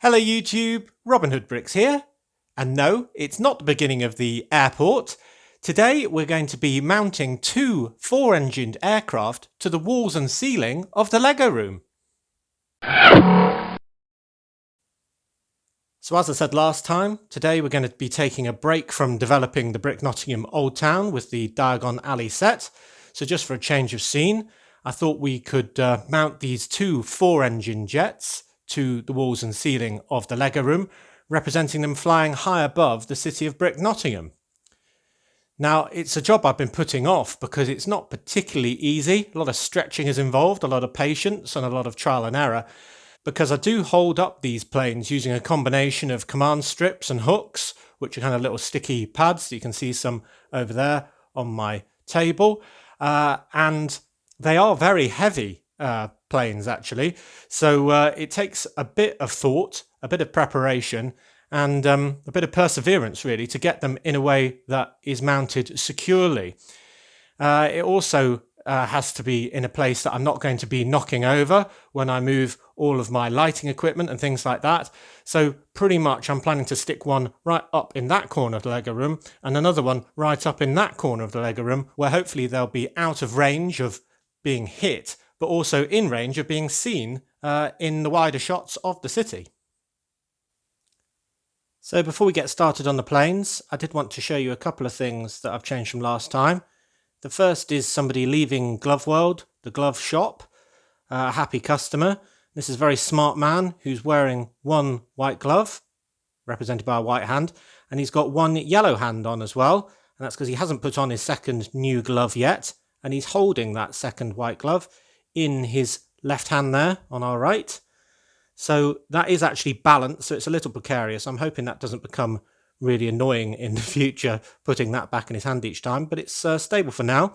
Hello YouTube, Robin Hood Bricks here. And no, it's not the beginning of the airport. Today we're going to be mounting two four-engined aircraft to the walls and ceiling of the Lego room. So as I said last time, today we're going to be taking a break from developing the Brick Nottingham Old Town with the Diagon Alley set. So just for a change of scene, I thought we could mount these two four-engine jets to the walls and ceiling of the Lego room, representing them flying high above the city of Brick Nottingham. Now, it's a job I've been putting off because it's not particularly easy. A lot of stretching is involved, a lot of patience and a lot of trial and error, because I do hold up these planes using a combination of command strips and hooks, which are kind of little sticky pads. You can see some over there on my table, and they are very heavy planes actually, so it takes a bit of thought, a bit of preparation, and a bit of perseverance really to get them in a way that is mounted securely. It also has to be in a place that I'm not going to be knocking over when I move all of my lighting equipment and things like that. So pretty much I'm planning to stick one right up in that corner of the Lego room and another one right up in that corner of the Lego room, where hopefully they'll be out of range of being hit, but also in range of being seen in the wider shots of the city. So before we get started on the planes, I did want to show you a couple of things that I've changed from last time. The first is somebody leaving Glove World, the glove shop, a happy customer. This is a very smart man who's wearing one white glove, represented by a white hand, and he's got one yellow hand on as well, and that's because he hasn't put on his second new glove yet, and he's holding that second white glove in his left hand there on our right. So that is actually balanced, so it's a little precarious. I'm hoping that doesn't become really annoying in the future, putting that back in his hand each time, but it's stable for now.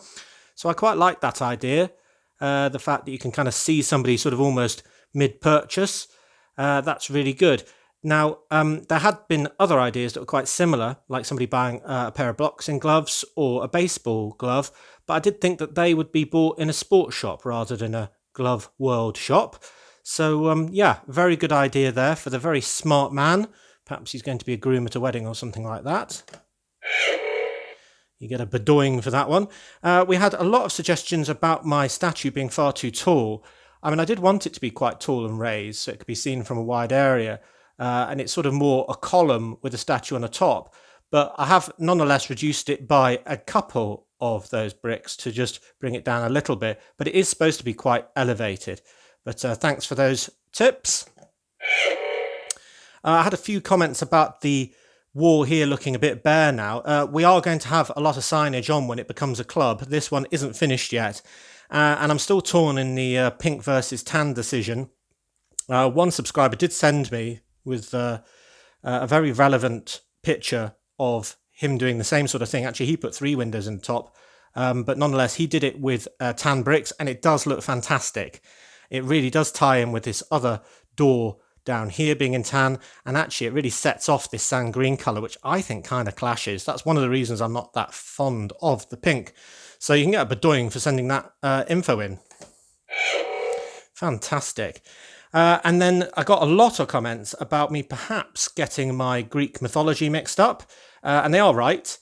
So I quite like that idea, the fact that you can kind of see somebody sort of almost mid-purchase. That's really good. Now, there had been other ideas that were quite similar, like somebody buying a pair of boxing gloves or a baseball glove, but I did think that they would be bought in a sports shop rather than a Glove World shop. So, yeah, very good idea there for the very smart man. Perhaps he's going to be a groom at a wedding or something like that. You get a bedoing for that one. We had a lot of suggestions about my statue being far too tall. I mean, I did want it to be quite tall and raised so it could be seen from a wide area. And it's sort of more a column with a statue on the top. But I have nonetheless reduced it by a couple of those bricks to just bring it down a little bit. But it is supposed to be quite elevated. But thanks for those tips. I had a few comments about the wall here looking a bit bare now. We are going to have a lot of signage on when it becomes a club. This one isn't finished yet. And I'm still torn in the pink versus tan decision. One subscriber did send me with a very relevant picture of him doing the same sort of thing. Actually, he put 3 windows in the top. But nonetheless, he did it with tan bricks, and it does look fantastic. It really does tie in with this other door down here being in tan, and actually it really sets off this sand green colour, which I think kind of clashes. That's one of the reasons I'm not that fond of the pink. So you can get a bedoing for sending that info in. Fantastic. And then I got a lot of comments about me perhaps getting my Greek mythology mixed up, and they are right.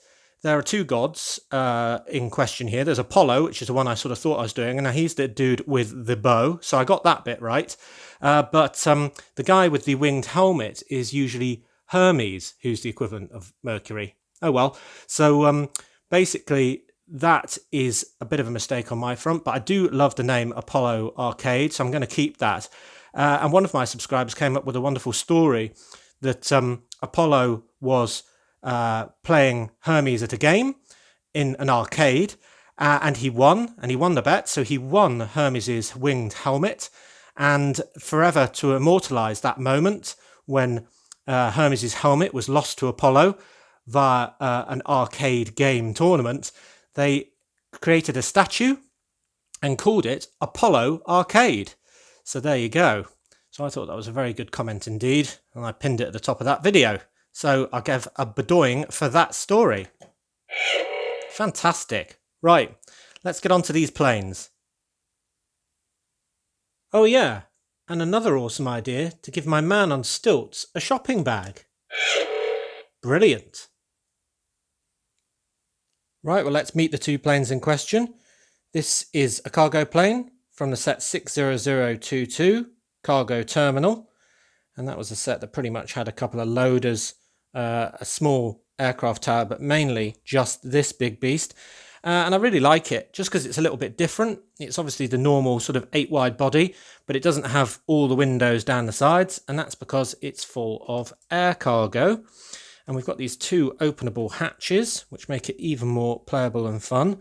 There are 2 gods in question here. There's Apollo, which is the one I sort of thought I was doing, and now he's the dude with the bow, so I got that bit right. But the guy with the winged helmet is usually Hermes, who's the equivalent of Mercury. Oh well. So basically, that is a bit of a mistake on my front, but I do love the name Apollo Arcade, so I'm going to keep that. And one of my subscribers came up with a wonderful story that Apollo was playing Hermes at a game in an arcade, and he won the bet. So he won Hermes's winged helmet, and forever to immortalize that moment when Hermes's helmet was lost to Apollo via an arcade game tournament, they created a statue and called it Apollo Arcade. So there you go. So I thought that was a very good comment indeed, and I pinned it at the top of that video. So I'll give a bedoing for that story. Fantastic. Right, let's get on to these planes. Oh yeah, And another awesome idea to give my man on stilts a shopping bag. Brilliant. Right, well, let's meet the two planes in question. This is a cargo plane from the set 60022, Cargo Terminal. And that was a set that pretty much had a couple of loaders, a small aircraft tower, but mainly just this big beast. And I really like it just because it's a little bit different. It's obviously the normal sort of 8 wide body, but it doesn't have all the windows down the sides. And that's because it's full of air cargo. And we've got these two openable hatches, which make it even more playable and fun.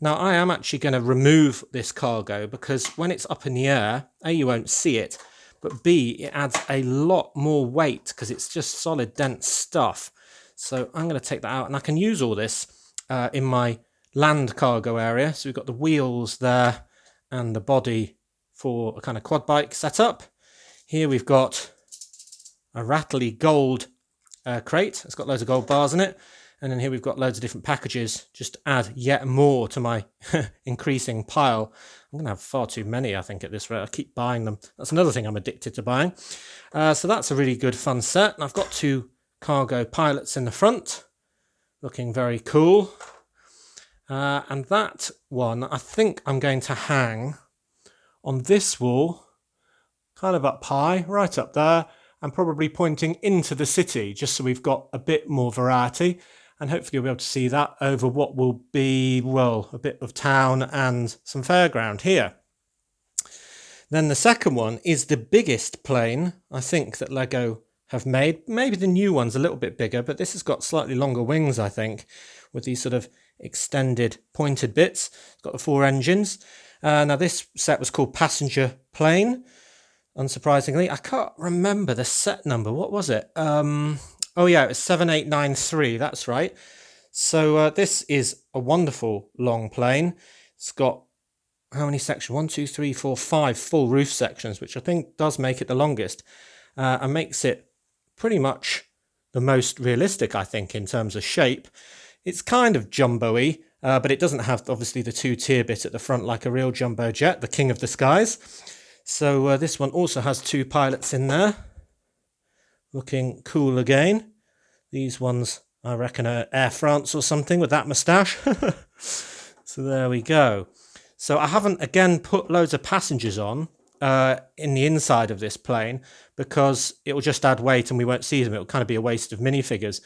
Now, I am actually going to remove this cargo because when it's up in the air, A, you won't see it, but B, it adds a lot more weight because it's just solid, dense stuff. So I'm going to take that out, and I can use all this in my land cargo area. So we've got the wheels there and the body for a kind of quad bike setup. Here we've got a rattly gold crate. It's got loads of gold bars in it. And then here we've got loads of different packages just to add yet more to my increasing pile. I'm going to have far too many, I think, at this rate. I keep buying them. That's another thing I'm addicted to buying. So that's a really good fun set. And I've got two cargo pilots in the front, looking very cool. And that one, I think I'm going to hang on this wall, kind of up high, right up there, and probably pointing into the city, just so we've got a bit more variety. And hopefully you'll be able to see that over what will be, well, a bit of town and some fairground here. Then the second one is the biggest plane, I think, that LEGO have made. Maybe the new one's a little bit bigger, but this has got slightly longer wings, I think, with these sort of extended pointed bits. It's got the 4 engines. Now this set was called Passenger Plane, unsurprisingly. I can't remember the set number. What was it? Oh yeah, it was 7893, that's right. So this is a wonderful long plane. It's got how many sections? 1, 2, 3, 4, 5 full roof sections, which I think does make it the longest and makes it pretty much the most realistic, I think, in terms of shape. It's kind of jumbo-y, but it doesn't have, obviously, the 2-tier bit at the front like a real jumbo jet, the king of the skies. So this one also has 2 pilots in there. Looking cool again. These ones, I reckon, are Air France or something with that moustache. So there we go. So I haven't, again, put loads of passengers on in the inside of this plane because it will just add weight and we won't see them. It will kind of be a waste of minifigures.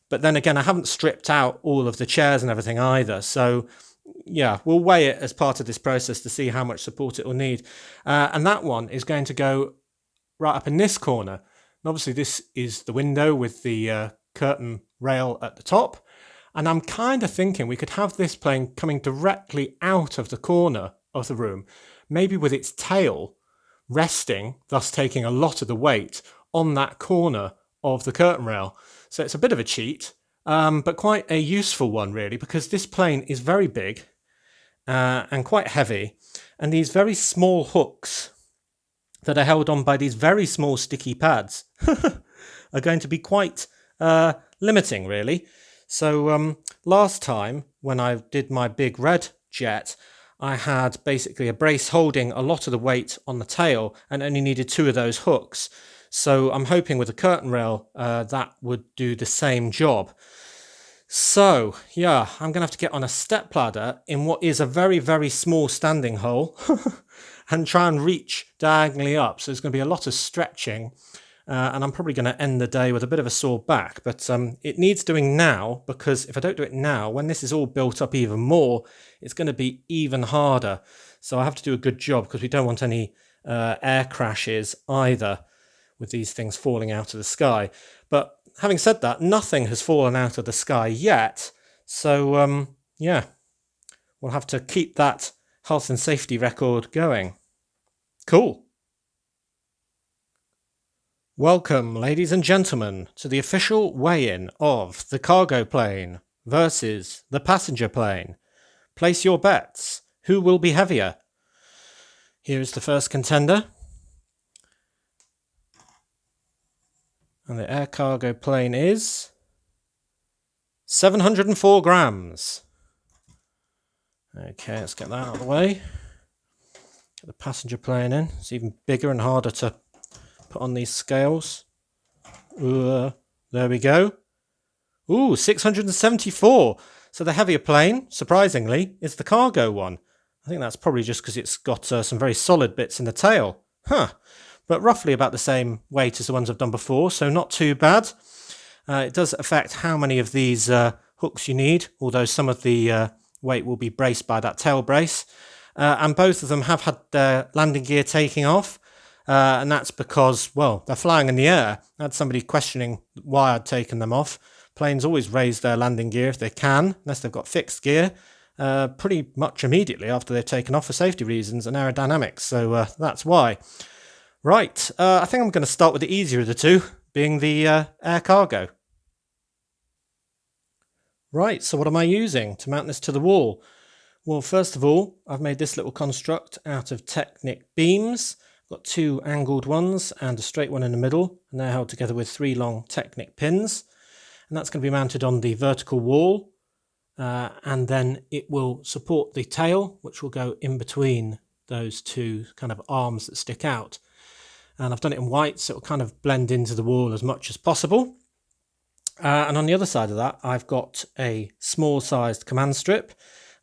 But then again, I haven't stripped out all of the chairs and everything either. So yeah, we'll weigh it as part of this process to see how much support it will need. And that one is going to go right up in this corner. And obviously this is the window with the curtain rail at the top. And I'm kind of thinking we could have this plane coming directly out of the corner of the room, maybe with its tail resting, thus taking a lot of the weight on that corner of the curtain rail. So it's a bit of a cheat, but quite a useful one really, because this plane is very big and quite heavy. And these very small hooks that are held on by these very small sticky pads are going to be quite limiting, really. So last time when I did my big red jet, I had basically a brace holding a lot of the weight on the tail and only needed 2 of those hooks. So I'm hoping with the curtain rail that would do the same job. So yeah, I'm going to have to get on a step ladder in what is a very, very small standing hole and try and reach diagonally up. So there's going to be a lot of stretching and I'm probably going to end the day with a bit of a sore back. But it needs doing now, because if I don't do it now, when this is all built up even more, it's going to be even harder. So I have to do a good job because we don't want any air crashes either with these things falling out of the sky. But having said that, nothing has fallen out of the sky yet. So yeah, we'll have to keep that health and safety record going. Cool. Welcome, ladies and gentlemen, to the official weigh-in of the cargo plane versus the passenger plane. Place your bets. Who will be heavier? Here is the first contender. And the air cargo plane is 704 grams. Okay, let's get that out of the way. Get the passenger plane in. It's even bigger and harder to put on these scales. There we go. Ooh, 674. So the heavier plane, surprisingly, is the cargo one. I think that's probably just because it's got some very solid bits in the tail. But roughly about the same weight as the ones I've done before, so not too bad. It does affect how many of these hooks you need, although some of the weight will be braced by that tail brace. And both of them have had their landing gear taking off. And that's because, well, they're flying in the air. I had somebody questioning why I'd taken them off. Planes always raise their landing gear if they can, unless they've got fixed gear, pretty much immediately after they've taken off for safety reasons and aerodynamics. So that's why. Right, I think I'm going to start with the easier of the two, being the air cargo. Right, so what am I using to mount this to the wall? Well, first of all, I've made this little construct out of Technic beams. I've got two angled ones and a straight one in the middle, and they're held together with 3 long Technic pins. And that's going to be mounted on the vertical wall, and then it will support the tail, which will go in between those two kind of arms that stick out. And I've done it in white, so it'll kind of blend into the wall as much as possible. And on the other side of that, I've got a small-sized command strip,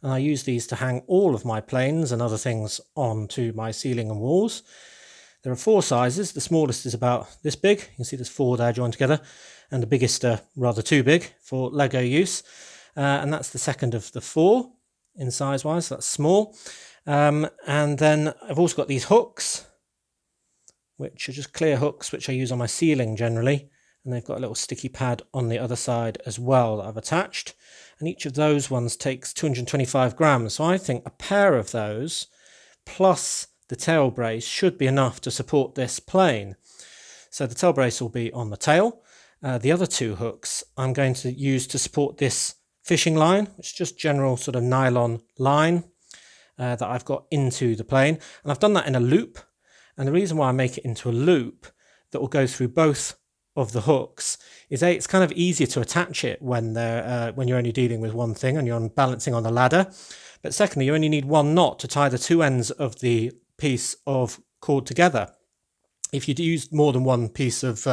and I use these to hang all of my planes and other things onto my ceiling and walls. There are 4 sizes. The smallest is about this big. You can see there's 4 there joined together, and the biggest are rather too big for Lego use. And that's the second of the 4 in size-wise, so that's small. And then I've also got these hooks, which are just clear hooks, which I use on my ceiling generally. And they've got a little sticky pad on the other side as well that I've attached. And each of those ones takes 225 grams. So I think a pair of those plus the tail brace should be enough to support this plane. So the tail brace will be on the tail. The other 2 hooks I'm going to use to support this fishing line, which is just general sort of nylon line that I've got into the plane. And I've done that in a loop. And the reason why I make it into a loop that will go through both of the hooks is it's kind of easier to attach it when you're only dealing with one thing and you're balancing on the ladder. But secondly, you only need 1 knot to tie the 2 ends of the piece of cord together. If you use more than 1 piece of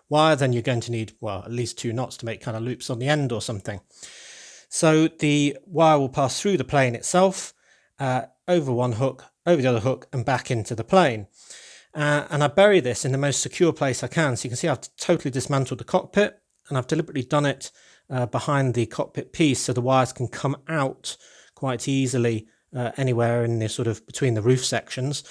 wire, then you're going to need, well, at least 2 knots to make kind of loops on the end or something. So the wire will pass through the plane itself, over one hook, over the other hook, and back into the plane. And I bury this in the most secure place I can. So you can see I've totally dismantled the cockpit, and I've deliberately done it behind the cockpit piece so the wires can come out quite easily anywhere in the sort of between the roof sections.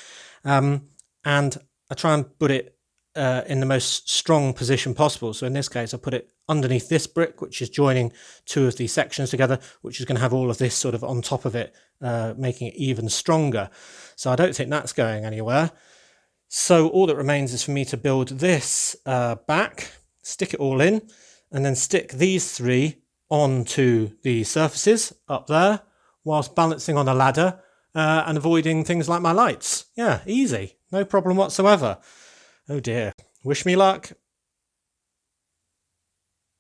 And I try and put it in the most strong position possible. So in this case, I put it underneath this brick, which is joining 2 of these sections together, which is going to have all of this sort of on top of it, making it even stronger. So I don't think that's going anywhere. So all that remains is for me to build this back, stick it all in, and then stick these 3 onto the surfaces up there, whilst balancing on a ladder and avoiding things like my lights. Yeah, easy, no problem whatsoever. Oh dear, wish me luck.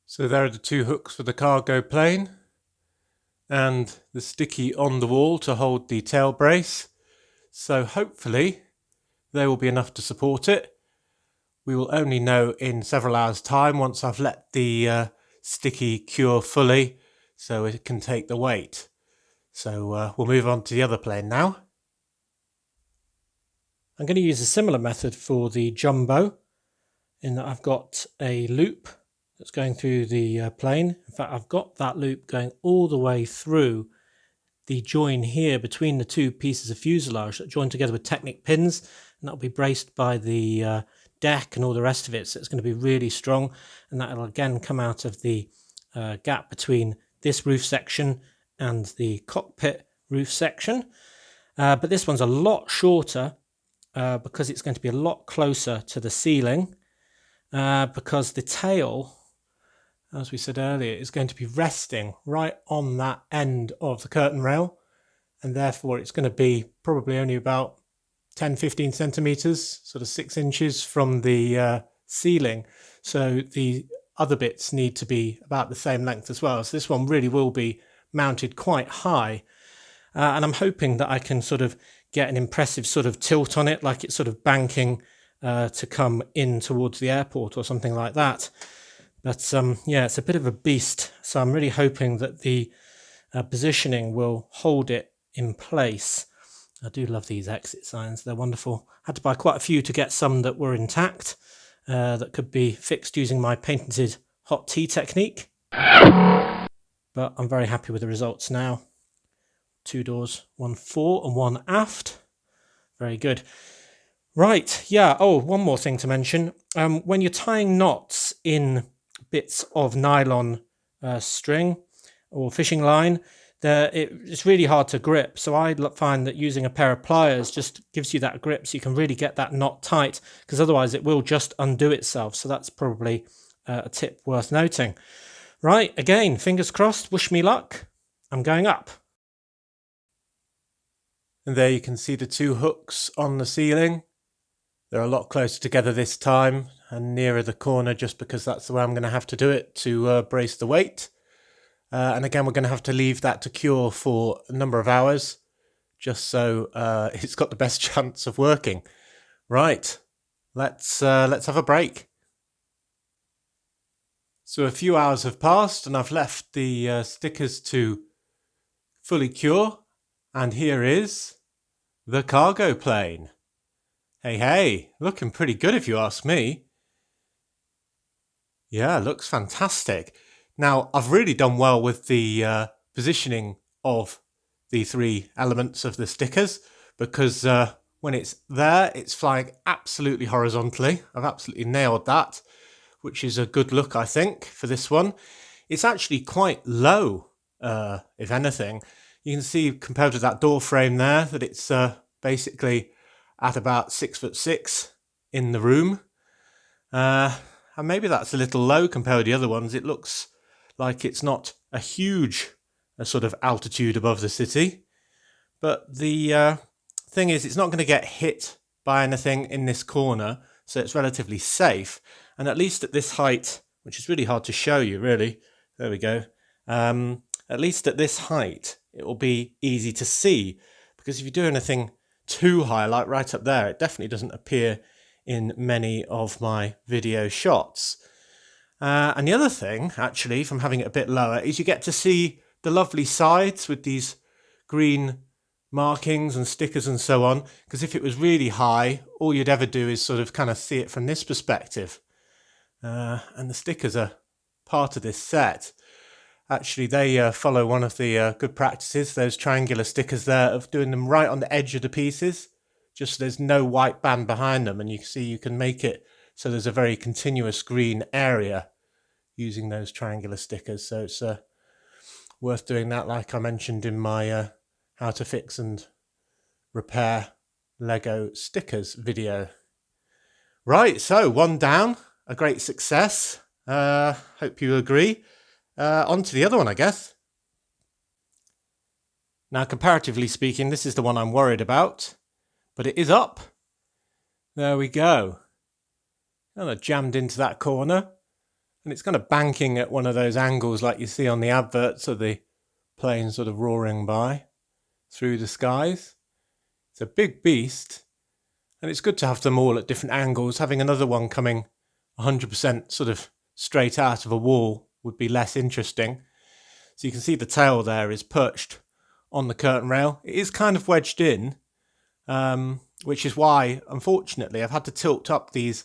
So there are the 2 hooks for the cargo plane, and the sticky on the wall to hold the tail brace. So hopefully they will be enough to support it. We will only know in several hours' time once I've let the sticky cure fully so it can take the weight. So we'll move on to the other plane now. I'm going to use a similar method for the jumbo, in that I've got a loop that's going through the plane. In fact, I've got that loop going all the way through the join here between the 2 pieces of fuselage that join together with Technic pins, and that'll be braced by the deck and all the rest of it, so it's going to be really strong, and that'll again come out of the gap between this roof section and the cockpit roof section. But this one's a lot shorter because it's going to be a lot closer to the ceiling, because the tail, as we said earlier, is going to be resting right on that end of the curtain rail, and therefore it's going to be probably only about 10-15 centimeters, sort of 6 inches from the ceiling. So the other bits need to be about the same length as well. So this one really will be mounted quite high, and I'm hoping that I can sort of get an impressive sort of tilt on it, like it's sort of banking to come in towards the airport or something like that. But yeah, it's a bit of a beast. So I'm really hoping that the positioning will hold it in place. I do love these exit signs. They're wonderful. I had to buy quite a few to get some that were intact, that could be fixed using my patented hot tea technique. But I'm very happy with the results now. 2 doors, 1 fore and 1 aft. Very good. Right, yeah. Oh, one more thing to mention. When you're tying knots in bits of nylon string or fishing line, it's really hard to grip. So I find that using a pair of pliers just gives you that grip, so you can really get that knot tight, because otherwise it will just undo itself. So that's probably a tip worth noting. Right, again, fingers crossed, wish me luck. I'm going up. And there you can see the 2 hooks on the ceiling. They're a lot closer together this time and nearer the corner, just because that's the way I'm going to have to do it to brace the weight. And again, we're going to have to leave that to cure for a number of hours, just so it's got the best chance of working. Right, let's have a break. So a few hours have passed and I've left the stickers to fully cure, and here is the cargo plane. Hey, looking pretty good if you ask me. Yeah, looks fantastic. Now, I've really done well with the positioning of the 3 elements of the stickers, because when it's there, it's flying absolutely horizontally. I've absolutely nailed that, which is a good look, I think, for this one. It's actually quite low, if anything. You can see, compared to that door frame there, that it's basically at about 6'6" in the room. And maybe that's a little low compared with the other ones. It looks like it's not a huge sort of altitude above the city. But the thing is, it's not going to get hit by anything in this corner, so it's relatively safe. And at least at this height, which is really hard to show you, really, there we go. At least at this height, it will be easy to see, because if you do anything too high, like right up there, it definitely doesn't appear in many of my video shots. And the other thing, actually, from having it a bit lower, is you get to see the lovely sides with these green markings and stickers and so on, because if it was really high, all you'd ever do is sort of kind of see it from this perspective. And the stickers are part of this set. Actually, they follow one of the good practices, those triangular stickers there, of doing them right on the edge of the pieces, just so there's no white band behind them, and you can see you can make it so there's a very continuous green area using those triangular stickers. So it's worth doing that, like I mentioned in my how to fix and repair Lego stickers video. Right, so 1 down, a great success. Hope you agree. On to the other one, I guess. Now, comparatively speaking, this is the one I'm worried about, but it is up. There we go. Kind of jammed into that corner, and it's kind of banking at one of those angles like you see on the adverts of the plane sort of roaring by through the skies. It's a big beast, and it's good to have them all at different angles. Having another one coming 100% sort of straight out of a wall would be less interesting. So you can see the tail there is perched on the curtain rail. It is kind of wedged in, which is why, unfortunately, I've had to tilt up these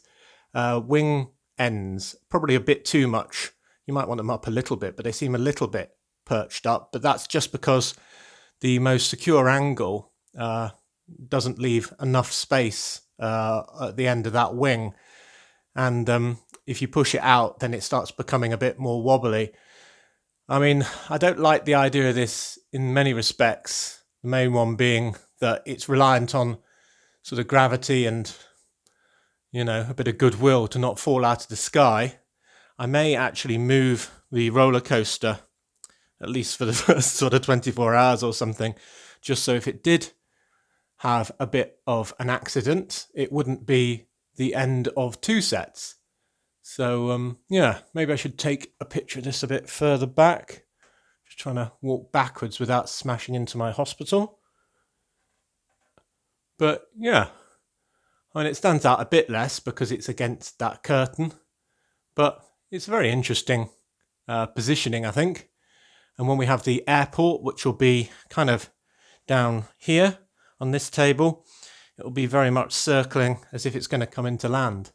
wing ends probably a bit too much. You might want them up a little bit, but they seem a little bit perched up. But that's just because the most secure angle doesn't leave enough space at the end of that wing. And if you push it out, then it starts becoming a bit more wobbly. I mean, I don't like the idea of this in many respects. The main one being that it's reliant on sort of gravity and, you know, a bit of goodwill to not fall out of the sky. I may actually move the roller coaster, at least for the first sort of 24 hours or something, just so if it did have a bit of an accident, it wouldn't be the end of 2 sets. So, yeah, maybe I should take a picture of this a bit further back. Just trying to walk backwards without smashing into my hospital. But yeah, I mean, it stands out a bit less because it's against that curtain, but it's very interesting positioning, I think. And when we have the airport, which will be kind of down here on this table, it will be very much circling as if it's going to come into land.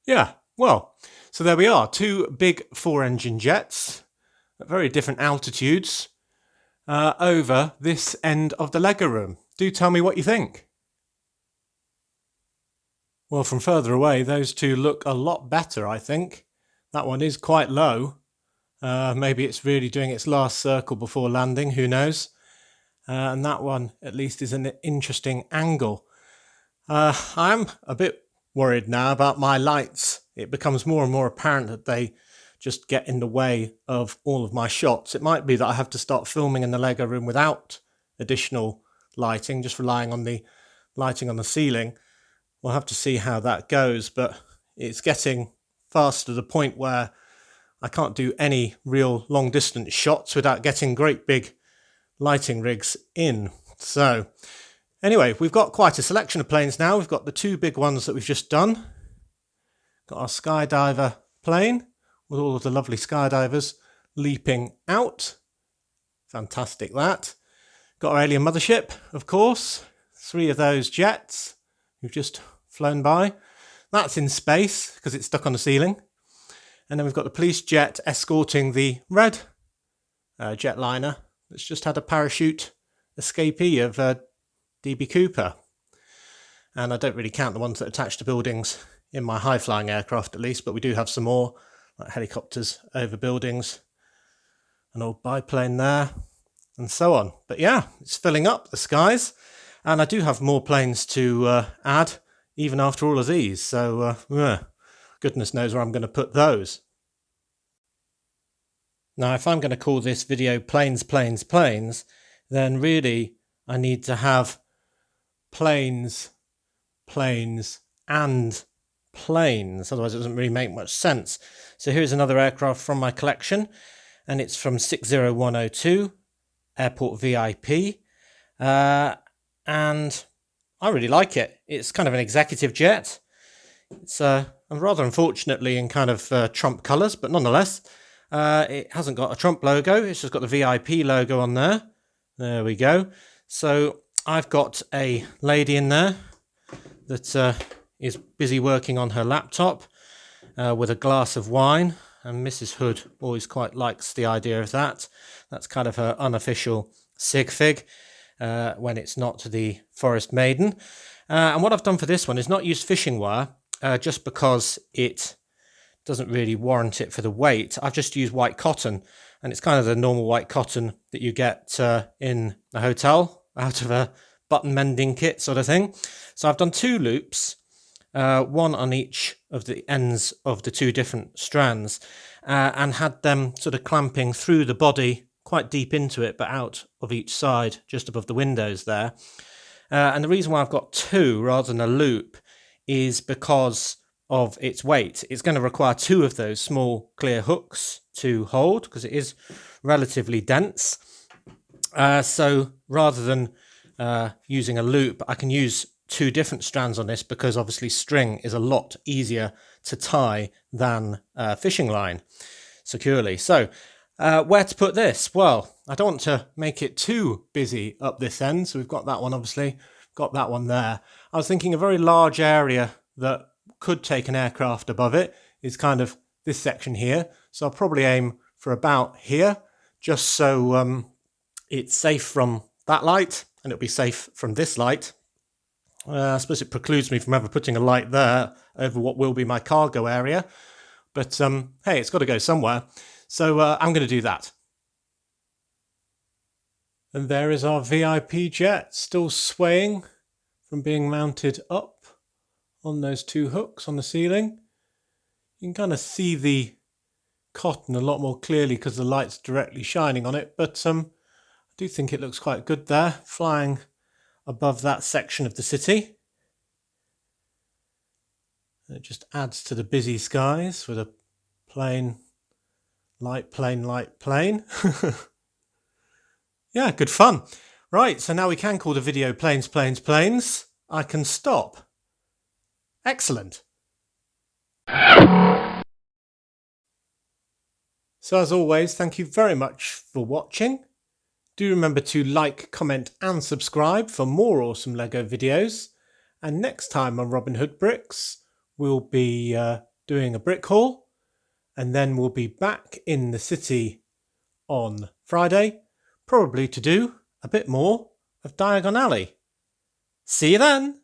Yeah, well, so there we are, two big four-engine jets at very different altitudes over this end of the Lego room. Do tell me what you think. Well, from further away, those two look a lot better, I think. That one is quite low. Maybe it's really doing its last circle before landing, who knows? And that one, at least, is an interesting angle. I'm a bit worried now about my lights. It becomes more and more apparent that they just get in the way of all of my shots. It might be that I have to start filming in the Lego room without additional lighting, just relying on the lighting on the ceiling. We'll have to see how that goes, but it's getting fast to the point where I can't do any real long distance shots without getting great big lighting rigs in. So anyway, we've got quite a selection of planes now. We've got the two big ones that we've just done. Got our skydiver plane with all of the lovely skydivers leaping out. Fantastic that. Got our alien mothership, of course. Three of those jets who've just flown by. That's in space because it's stuck on the ceiling. And then we've got the police jet escorting the red jetliner that's just had a parachute escapee of DB Cooper. And I don't really count the ones that attach to buildings in my high-flying aircraft at least, but we do have some more, like helicopters over buildings, an old biplane there, and so on. But yeah, it's filling up the skies, and I do have more planes to add, even after all of these, so goodness knows where I'm going to put those. Now, if I'm going to call this video Planes, Planes, Planes, then really I need to have planes, planes, and planes. Otherwise, it doesn't really make much sense. So here's another aircraft from my collection, and it's from 60102, Airport VIP. And I really like it. It's kind of an executive jet. It's rather unfortunately in kind of Trump colours, but nonetheless, it hasn't got a Trump logo. It's just got the VIP logo on there. There we go. So I've got a lady in there that is busy working on her laptop with a glass of wine. And Mrs. Hood always quite likes the idea of that. That's kind of her unofficial sig fig when it's not the Forest Maiden. And what I've done for this one is not use fishing wire just because it doesn't really warrant it for the weight. I've just used white cotton, and it's kind of the normal white cotton that you get in a hotel out of a button mending kit sort of thing. So I've done two loops, one on each of the ends of the two different strands, and had them sort of clamping through the body quite deep into it, but out of each side, just above the windows there. And the reason why I've got two rather than a loop is because of its weight. It's going to require two of those small clear hooks to hold because it is relatively dense. So rather than using a loop, I can use two different strands on this because obviously string is a lot easier to tie than fishing line securely. So where to put this? Well, I don't want to make it too busy up this end. So we've got that one, obviously, got that one there. I was thinking a very large area that could take an aircraft above it is kind of this section here. So I'll probably aim for about here, just so it's safe from that light and it'll be safe from this light. I suppose it precludes me from ever putting a light there over what will be my cargo area. But hey, it's got to go somewhere. So I'm going to do that. And there is our VIP jet, still swaying from being mounted up on those two hooks on the ceiling. You can kind of see the cotton a lot more clearly because the light's directly shining on it, but I do think it looks quite good there, flying above that section of the city. It just adds to the busy skies with a plane, light plane, light plane. Yeah, good fun. Right, so now we can call the video Planes, Planes, Planes. I can stop. Excellent. So as always, thank you very much for watching. Do remember to like, comment and subscribe for more awesome LEGO videos. And next time on Robin Hood Bricks, we'll be doing a brick haul. And then we'll be back in the city on Friday, probably to do a bit more of Diagon Alley. See you then!